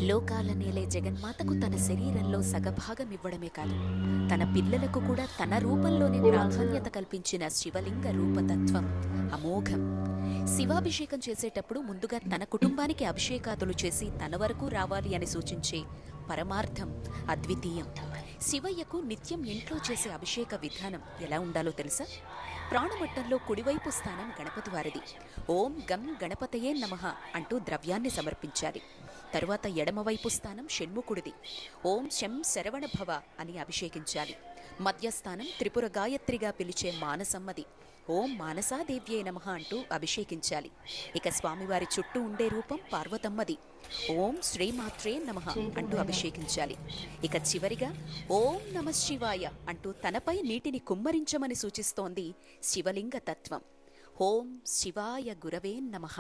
లోకాల నేలే జగన్మాతకు తన శరీరంలో సగభాగం ఇవ్వడమే కాదు, తన పిల్లలకు కూడా తన రూపంలోనే ప్రాధాన్యత కల్పించిన శివలింగ రూపతత్వం అమోఘం. శివాభిషేకం చేసేటప్పుడు ముందుగా తన కుటుంబానికి అభిషేకాదులు చేసి తన వరకు రావాలి అని సూచించే పరమార్థం అద్వితీయం. శివయ్యకు నిత్యం ఇంట్లో చేసే అభిషేక విధానం ఎలా ఉండాలో తెలుసా? ప్రాణమట్టంలో కుడివైపు స్థానం గణపతి వారిది. ఓం గం గణపతయే నమః అంటూ ద్రవ్యాన్ని సమర్పించాలి. తరువాత ఎడమవైపు స్థానం షణ్ముఖుడిది. ఓం శం శరవణ భవ అని అభిషేకించాలి. మధ్యస్థానం త్రిపుర గాయత్రిగా పిలిచే మానసమ్మది. ఓం మానసాదేవ్యే నమః అంటూ అభిషేకించాలి. ఇక స్వామివారి చుట్టూ ఉండే రూపం పార్వతమ్మది. ఓం శ్రీమాత్రే నమః అంటూ అభిషేకించాలి. ఇక చివరిగా ఓం నమ శివాయ అంటూ తనపై నీటిని కుమ్మరించమని సూచిస్తోంది శివలింగ తత్వం. ఓం శివాయ గురవే నమః.